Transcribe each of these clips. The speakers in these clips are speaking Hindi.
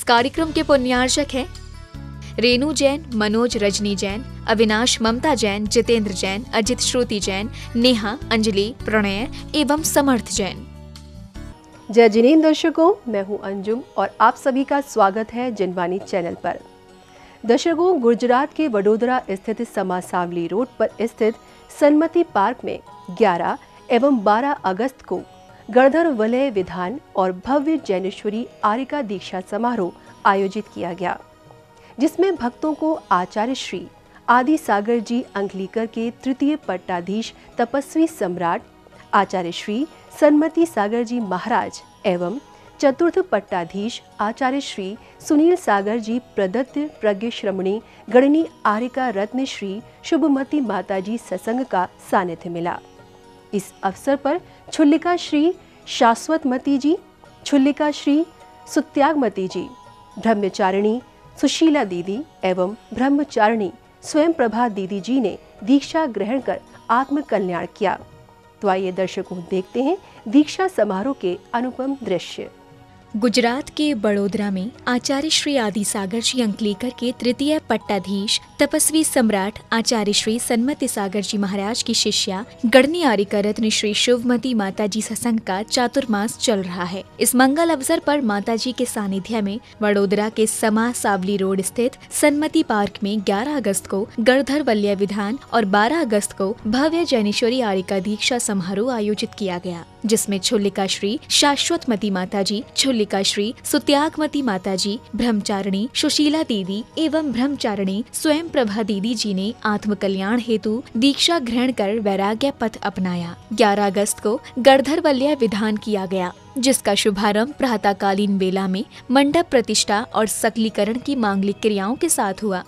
कार्यक्रम के पुण्यार्चक हैं रेणु जैन, मनोज रजनी जैन, अविनाश ममता जैन, जितेंद्र जैन, अजित श्रुति जैन, नेहा, अंजलि, प्रणय एवं समर्थ जैन। जय जिनेंद्र दर्शकों, मैं हूं अंजुम और आप सभी का स्वागत है जनवाणी चैनल पर। दर्शकों, गुजरात के वडोदरा स्थित समा सावली रोड पर स्थित सन्मति पार्क में 11 एवं 12 अगस्त को गणधर वलय विधान और भव्य जैनेश्वरी आरिका दीक्षा समारोह आयोजित किया गया, जिसमें भक्तों को आचार्य श्री आदि सागर जी अंगलीकर के तृतीय पट्टाधीश तपस्वी सम्राट आचार्य श्री सन्मति सागर जी महाराज एवं चतुर्थ पट्टाधीश आचार्य श्री सुनील सागर जी प्रदत्त प्रज्ञ श्रमणी गणनी आरिका रत्न श्री शुभमती माताजी सत्संग का सानिध्य मिला। इस अवसर पर छुल्लिका श्री शाश्वतमती जी, छुल्लिका श्री सुत्यागमती जी, ब्रह्मचारिणी सुशीला दीदी एवं ब्रह्मचारिणी स्वयं प्रभा दीदी जी ने दीक्षा ग्रहण कर आत्म कल्याण किया। तो आइए दर्शकों देखते हैं दीक्षा समारोह के अनुपम दृश्य। गुजरात के बड़ोदरा में आचार्य श्री आदि सागर जी अंकलीकर के तृतीय पट्टाधीश तपस्वी सम्राट आचार्य श्री सन्मति सागर जी महाराज की शिष्या गणनी आरिका रत्न श्री शुभमती माताजी सत्संग का चातुर्मास चल रहा है। इस मंगल अवसर पर माताजी के सानिध्य में वडोदरा के समा सावली रोड स्थित सन्मति पार्क में 11 अगस्त को गणधर वलय विधान और 12 अगस्त को भव्य जैनेश्वरी आरिका दीक्षा समारोह आयोजित किया गया, जिसमें छुल्लिका श्री शाश्वतमती माताजी, छुल्लिका श्री सुत्यागमती माताजी, ब्रह्मचारिणी सुशीला दीदी एवं ब्रह्मचारिणी स्वयं प्रभा दीदी जी ने आत्म कल्याण हेतु दीक्षा ग्रहण कर वैराग्य पथ अपनाया। 11 अगस्त को गणधर वलय विधान किया गया, जिसका शुभारंभ प्रातःकालीन बेला में मंडप प्रतिष्ठा और सकलीकरण की मांगलिक क्रियाओं के साथ हुआ।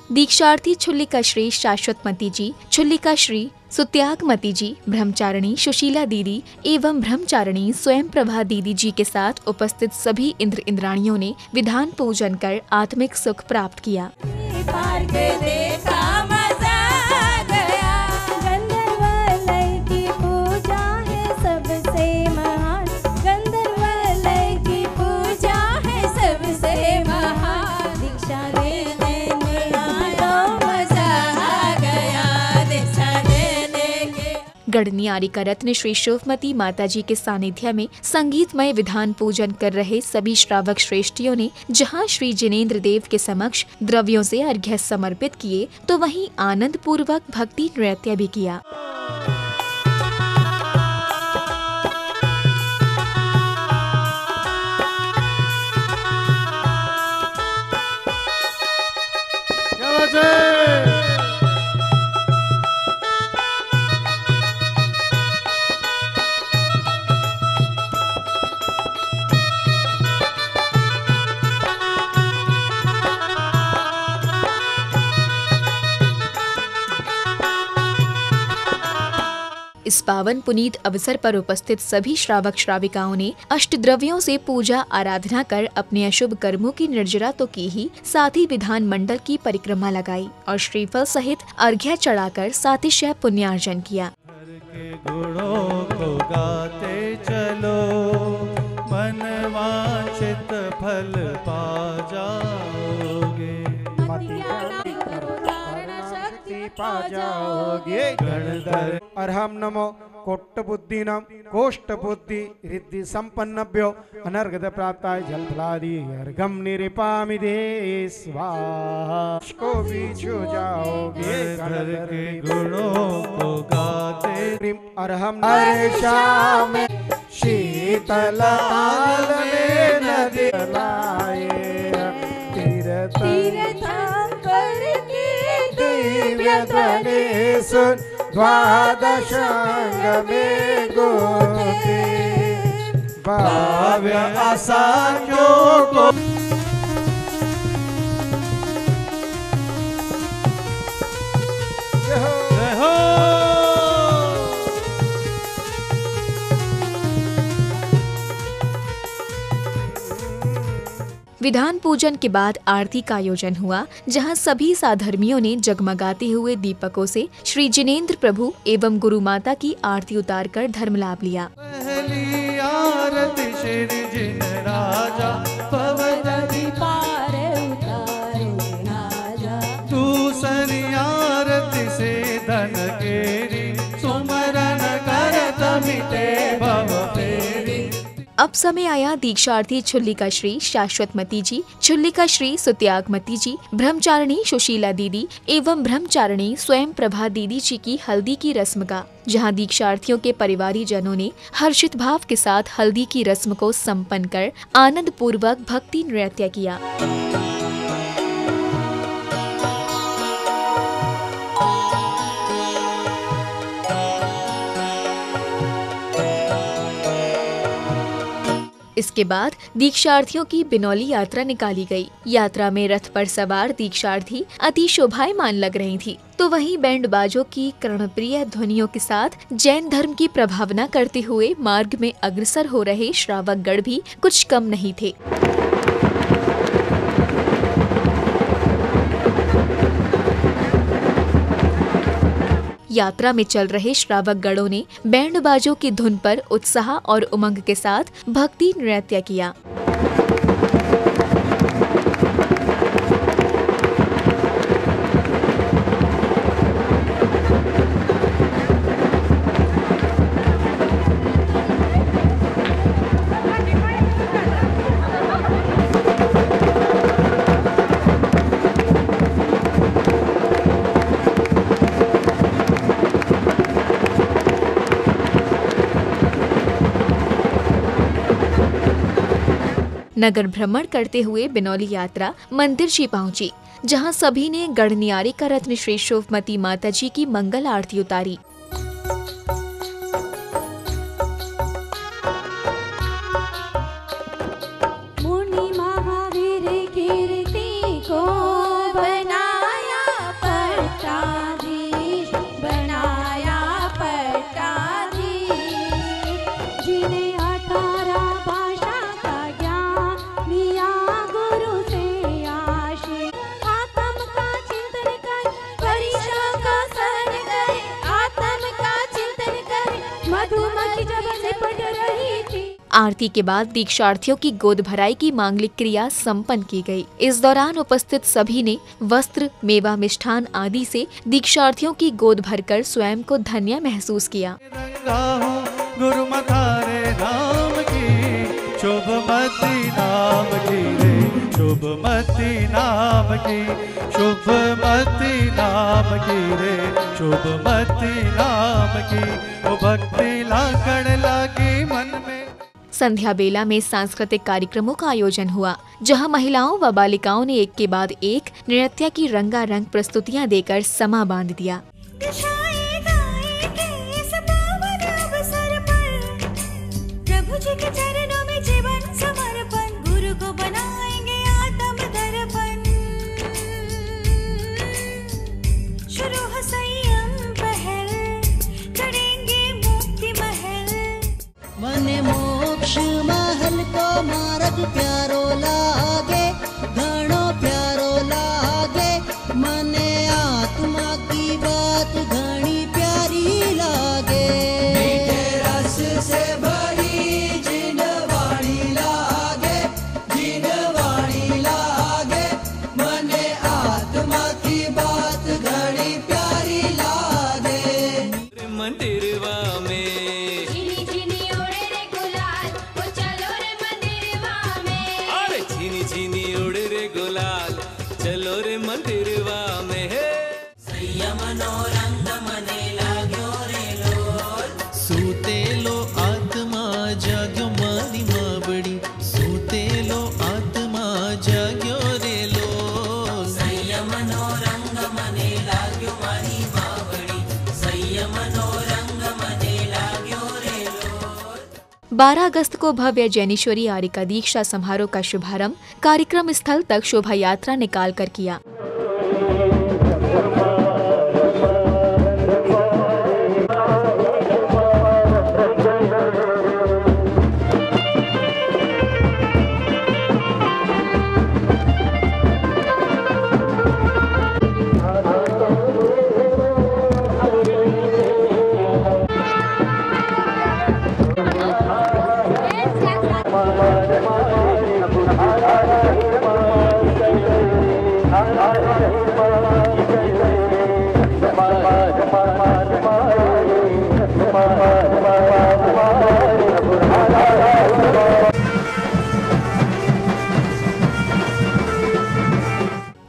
दीक्षार्थी छुल्लिका श्री शाश्वतमती जी, छुल्लिका श्री सुत्यागमती जी, ब्रह्मचारिणी सुशीला दीदी एवं ब्रह्मचारिणी स्वयं प्रभा दीदी जी के साथ उपस्थित सभी इंद्र इंद्राणियों ने विधान पूजन कर आत्मिक सुख प्राप्त किया। गणनी आरिका रत्न श्री शुभमती माताजी के सानिध्य में संगीतमय विधान पूजन कर रहे सभी श्रावक श्रेष्ठियों ने जहां श्री जिनेंद्र देव के समक्ष द्रव्यों से अर्घ्य समर्पित किए, तो वहीं आनंद पूर्वक भक्ति नृत्य भी किया। इस पावन पुनीत अवसर पर उपस्थित सभी श्रावक श्राविकाओं ने अष्टद्रव्यों से पूजा आराधना कर अपने अशुभ कर्मों की निर्जरा तो की ही, साथ ही विधान मंडल की परिक्रमा लगाई और श्रीफल सहित अर्घ्य चढ़ाकर सातिशय पुण्यार्जन किया। गुणों को गाते चलो, मनवांछित फल पा जाओगे, पा जाओगे। गणधर अर्हम नमो कोट्ट बुद्धिनाम कोष्ठ बुद्धि रिद्धि संपन्नभ्यो अनर्गत प्राप्ताय जल फलादि अर्घम निरिपामि दे स्वाहा। को भी छू जाओगे गणधर के गुणों को गाते। अर्हम शाम शीतल काल में नदी लाए दिव्य सुन द्वादशांग में गोते भाव्य आसानों को। विधान पूजन के बाद आरती का आयोजन हुआ, जहां सभी साधर्मियों ने जगमगाते हुए दीपकों से श्री जिनेंद्र प्रभु एवं गुरु माता की आरती उतारकर धर्म लाभ लिया। पहली आरती श्री जिन राजा पवन पार उतारो राजा, दूसरी आरती से धन केरी सुमरन करत मिटे भव फेरी। अब समय आया दीक्षार्थी छुल्लिका श्री शाश्वतमती जी, छुल्लिका श्री सुत्यागमती जी, ब्रह्मचारिणी सुशीला दीदी एवं ब्रह्मचारिणी स्वयं प्रभा दीदी जी की हल्दी की रस्म का, जहां दीक्षार्थियों के परिवारी जनों ने हर्षित भाव के साथ हल्दी की रस्म को संपन्न कर आनंद पूर्वक भक्ति नृत्य किया। इसके बाद दीक्षार्थियों की बिनौली यात्रा निकाली गई। यात्रा में रथ पर सवार दीक्षार्थी अति शोभायमान लग रही थी, तो वहीं बैंड बाजों की कर्णप्रिय ध्वनियों के साथ जैन धर्म की प्रभावना करते हुए मार्ग में अग्रसर हो रहे श्रावकगण भी कुछ कम नहीं थे। यात्रा में चल रहे श्रावक गणों ने बैंड बाजों की धुन पर उत्साह और उमंग के साथ भक्ति नृत्य किया। नगर भ्रमण करते हुए बिनौली यात्रा मंदिर जी पहुंची, जहां सभी ने गढ़नियारी का रत्न श्री शोभमती माता जी की मंगल आरती उतारी। मुनि महावीर कीर्ति को बनाया पट्टाधीश, बनाया पट्टाधीश, जिन्हें 18 भाषा का ज्ञान लिया गुरु से आशीष। आत्म का चिंतन कर परीक्षा का सहन करे, आत्म का चिंतन कर मधुमक्खी जब निपट रही थी। आरती के बाद दीक्षार्थियों की गोद भराई की मांगलिक क्रिया संपन्न की गई। इस दौरान उपस्थित सभी ने वस्त्र, मेवा, मिष्ठान आदि से दीक्षार्थियों की गोद भरकर स्वयं को धन्य महसूस किया। गुरु मथारे नाम की शुभमती नाम की रे, शुभमती नाम की, शुभमती नाम की रे, शुभमती नाम की। वो भक्ति लागण लागी मन में। संध्या बेला में सांस्कृतिक कार्यक्रमों का आयोजन हुआ, जहां महिलाओं व बालिकाओं ने एक के बाद एक नृत्य की रंगारंग प्रस्तुतियां देकर समा बांध दिया। प्रभु जी के चरणों में जीवन समर्पण, गुरु को बनाएंगे आत्म दर्पण। शुरू हो संयम पहल, चढ़ेंगे मुक्ति महल। मन मोक्ष महल को मार्ग प्यारो लागे, घणो प्यारो लागे। मने आत्मा की बात घणी प्यारी लागे। मीठे रस से भरी जिन वाणी लागे, जिन वाणी लागे। मने आत्मा की बात घणी प्यारी लागे। मंदिरवा में झिनी झिनी उड़े रे गुलाल, ओ चलो रे मंदिरवा में। अरे झिनी झिनी उड़ रे गुलाल, चलो रे मंदिरवा में। सूतेलो आत्मा जाग्यो मारी माबड़ी, सूतेलो आत्मा जाग्यो रे लोल। संयमनो रंग मने लाग्यो मारी माबड़ी, संयमनो रंग मने लाग्यो रे लोल। 12 अगस्त को भव्य जैनेश्वरी आर्यिका दीक्षा समारोह का शुभारंभ कार्यक्रम स्थल तक शोभा यात्रा निकाल कर किया।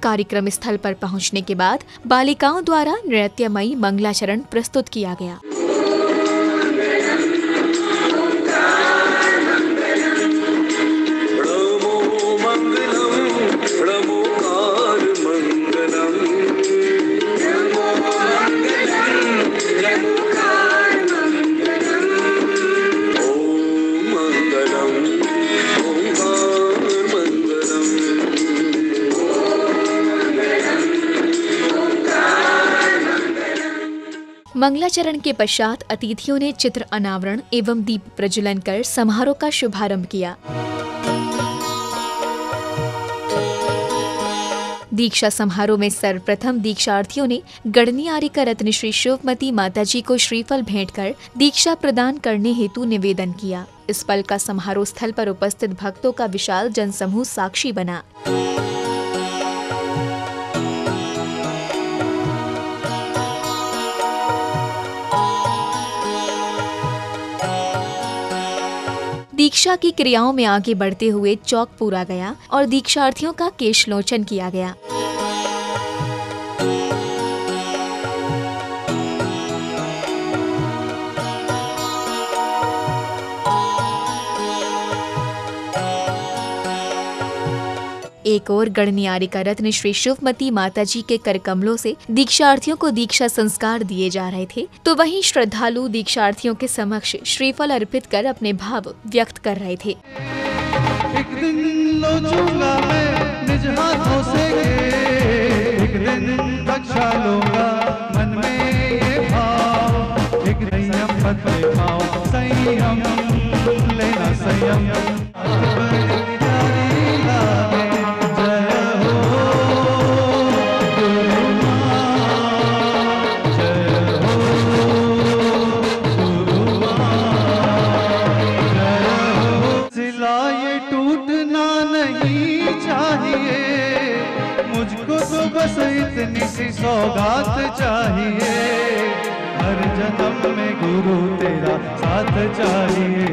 कार्यक्रम स्थल पर पहुंचने के बाद बालिकाओं द्वारा नृत्यमयी मंगलाचरण प्रस्तुत किया गया। मंगलाचरण के पश्चात अतिथियों ने चित्र अनावरण एवं दीप प्रज्वलन कर समारोह का शुभारंभ किया। दीक्षा समारोह में सर्वप्रथम दीक्षार्थियों ने गढ़नी आर्यिका रत्न श्री शिवमती माताजी को श्रीफल भेंट कर दीक्षा प्रदान करने हेतु निवेदन किया। इस पल का समारोह स्थल पर उपस्थित भक्तों का विशाल जनसमूह साक्षी बना। दीक्षा की क्रियाओं में आगे बढ़ते हुए चौक पूरा गया और दीक्षार्थियों का केशलोचन किया गया। एक और गढ़नी आर्यिका रत्न श्री शिवमती माताजी के करकमलों से दीक्षार्थियों को दीक्षा संस्कार दिए जा रहे थे, तो वहीं श्रद्धालु दीक्षार्थियों के समक्ष श्रीफल अर्पित कर अपने भाव व्यक्त कर रहे थे। एक दिन लोचूंगा मैं निज हाथों से, एक दिन बख्शा लूंगा मन में ये भाव, एक संयम बदले पाओ संयम लेना संयम। इतनी सी सौगात चाहिए, हर जन्म में गुरु तेरा साथ चाहिए,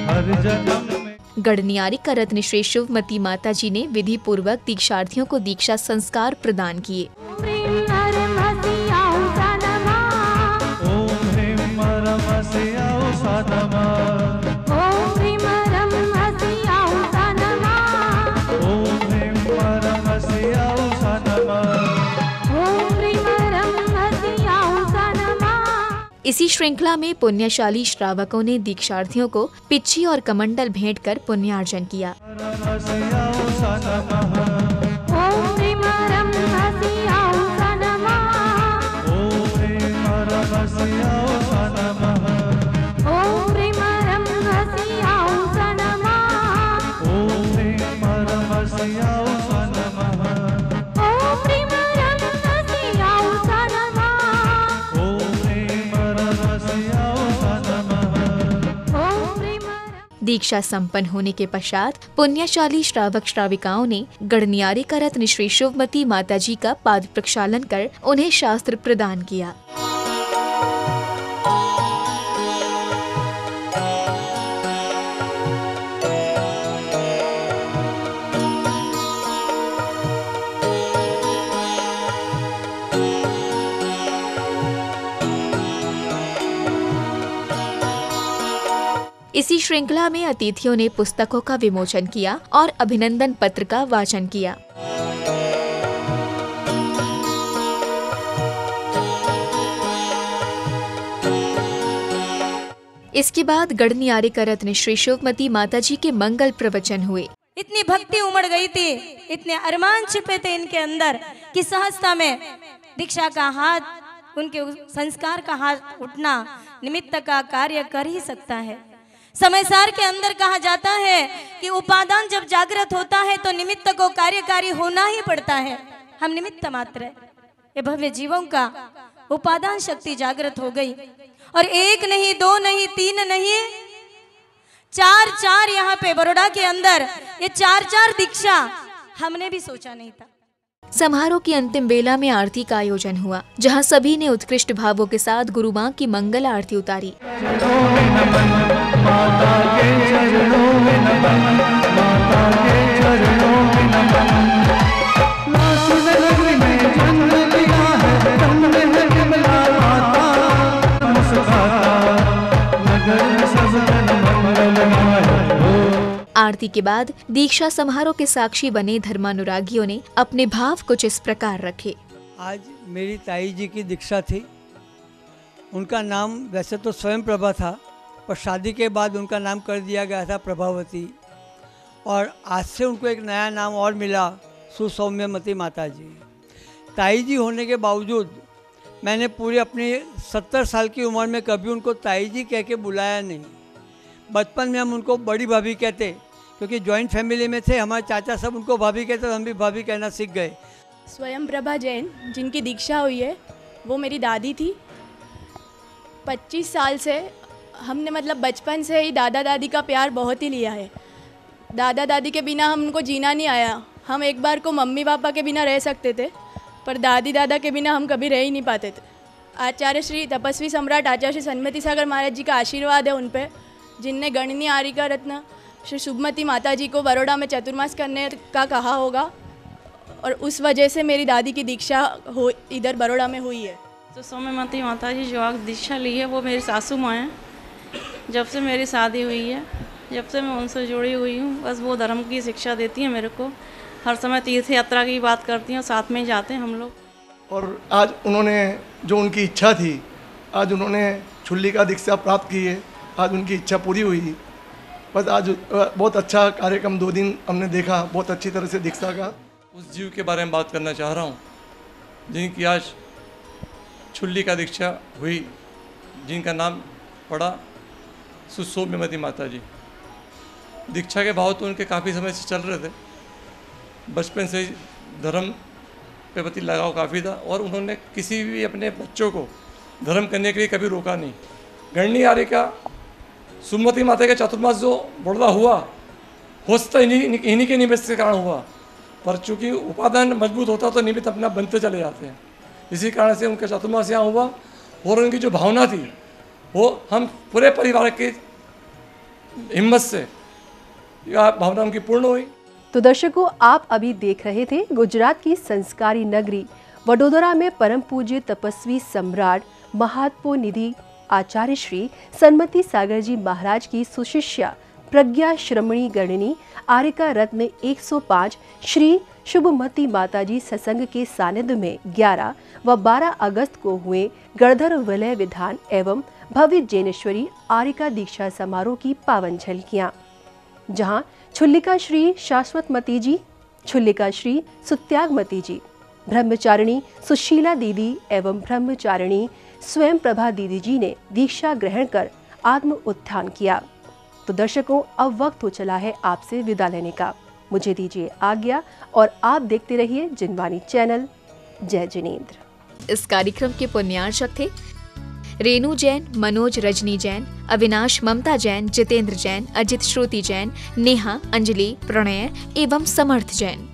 हर जन्म में। गढ़नी आर्यिका रत्न श्री शिवमती माताजी ने विधि पूर्वक दीक्षार्थियों को दीक्षा संस्कार प्रदान किए। इसी श्रृंखला में पुण्यशाली श्रावकों ने दीक्षार्थियों को पिच्छी और कमंडल भेंट कर पुण्यार्जन किया। दीक्षा संपन्न होने के पश्चात पुण्यशाली श्रावक श्राविकाओं ने गढ़नी आर्यिका रत्न श्री शिवमती माताजी का पाद प्रक्षालन कर उन्हें शास्त्र प्रदान किया। इसी श्रृंखला में अतिथियों ने पुस्तकों का विमोचन किया और अभिनंदन पत्र का वाचन किया। इसके बाद गढ़नी आर्यिका रत्न श्री शिवमती माताजी के मंगल प्रवचन हुए। इतनी भक्ति उमड़ गई थी, इतने अरमान छिपे थे इनके अंदर कि सहजता में दीक्षा का हाथ, उनके संस्कार का हाथ उठना निमित्त का कार्य कर ही सकता है। समय सार के अंदर कहा जाता है कि उपादान जब जागृत होता है तो निमित्त को कार्यकारी होना ही पड़ता है। हम निमित्त मात्र है। ये भव्य जीवों का उपादान शक्ति जागृत हो गई और एक नहीं, दो नहीं, तीन नहीं, चार यहाँ पे बड़ौदा के अंदर ये चार दीक्षा हमने भी सोचा नहीं था। समारोह की अंतिम बेला में आरती का आयोजन हुआ, जहां सभी ने उत्कृष्ट भावों के साथ गुरु मां की मंगल आरती उतारी। माता के चरणों में नमन। आरती के बाद दीक्षा समारोह के साक्षी बने धर्मानुरागियों ने अपने भाव कुछ इस प्रकार रखे। आज मेरी ताई जी की दीक्षा थी। उनका नाम वैसे तो स्वयं प्रभा था, पर शादी के बाद उनका नाम कर दिया गया था प्रभावती, और आज से उनको एक नया नाम और मिला, सुसौम्यमती माता जी। ताई जी होने के बावजूद मैंने पूरी अपनी 70 साल की उम्र में कभी उनको ताई जी कह के बुलाया नहीं। बचपन में हम उनको बड़ी भाभी कहते, क्योंकि जॉइंट फैमिली में थे, हमारे चाचा सब उनको भाभी कहते, हम भी भाभी कहना सीख गए। स्वयं प्रभा जैन जिनकी दीक्षा हुई है वो मेरी दादी थी। 25 साल से हमने मतलब बचपन से ही दादा दादी का प्यार बहुत ही लिया है। दादा दादी के बिना हम उनको जीना नहीं आया। हम एक बार को मम्मी पापा के बिना रह सकते थे, पर दादी दादा के बिना हम कभी रह ही नहीं पाते थे। आचार्य श्री तपस्वी सम्राट आचार्य श्री सन्मति सागर महाराज जी का आशीर्वाद है उन पे, जिनने गणनीय आरिका रत्न श्री शुभमती माता जी को बड़ौदा में चतुर्मास करने का कहा होगा, और उस वजह से मेरी दादी की दीक्षा हो इधर बड़ौदा में हुई है। तो सौम्यमती माता जी जो आज दीक्षा ली है वो मेरी सासू माँ हैं। जब से मेरी शादी हुई है, जब से मैं उनसे जुड़ी हुई हूँ, बस वो धर्म की शिक्षा देती हैं मेरे को। हर समय तीर्थ यात्रा की बात करती हैं और साथ में ही जाते हैं हम लोग। और आज उन्होंने जो उनकी इच्छा थी, आज उन्होंने छुल्ली का दीक्षा प्राप्त की है। आज उनकी इच्छा पूरी हुई। बस आज बहुत अच्छा कार्यक्रम 2 दिन हमने देखा, बहुत अच्छी तरह से दीक्षा का। उस जीव के बारे में बात करना चाह रहा हूँ जिनकी आज छुल्ली का दीक्षा हुई, जिनका नाम पड़ा सुसौम्यमती माता जी। दीक्षा के भाव तो उनके काफ़ी समय से चल रहे थे। बचपन से धर्म के प्रति लगाव काफ़ी था, और उन्होंने किसी भी अपने बच्चों को धर्म करने के लिए कभी रोका नहीं। गणनीय आरिका सुमति माता का चतुर्मास जो बड़ौदा हुआ, हो सकता इन्हीं के निमित्त के कारण हुआ, पर चूँकि उपादान मजबूत होता तो निमित्त अपना बनते चले जाते हैं। इसी कारण से उनका चतुर्मास यहाँ हुआ, और उनकी जो भावना थी वो हम पूरे परिवार की हिम्मत से यह भावना उनकी पूर्ण हुई। तो दर्शकों, आप अभी देख रहे थे गुजरात की संस्कारी नगरी वडोदरा में परम पूज्य तपस्वी सम्राट महात्मो निधि आचार्य श्री सन्मति सागर जी महाराज की सुशिष्या प्रज्ञा श्रमणी गणनी आरिका रत्न 105 श्री शुभमती माताजी सत्संग के सानिध्य में 11 व 12 अगस्त को हुए गणधर विलय विधान एवं भव्य जैनेश्वरी आरिका दीक्षा समारोह की पावन झलकियां, जहां छुल्लिका श्री शाश्वतमती जी, छुल्लिका श्री सुत्यागमती जी, ब्रह्मचारिणी सुशीला दीदी एवं ब्रह्मचारिणी स्वयं प्रभा दीदी जी ने दीक्षा ग्रहण कर आत्म उत्थान किया। तो दर्शकों, अब वक्त हो चला है आपसे विदा लेने का। मुझे दीजिए आज्ञा और आप देखते रहिए जिनवाणी चैनल। जय जिनेंद्र। इस कार्यक्रम के पुण्यार्चक थे रेणु जैन, मनोज रजनी जैन, अविनाश ममता जैन, जितेंद्र जैन, अजित श्रुति जैन, नेहा, अंजलि, प्रणय एवं समर्थ जैन।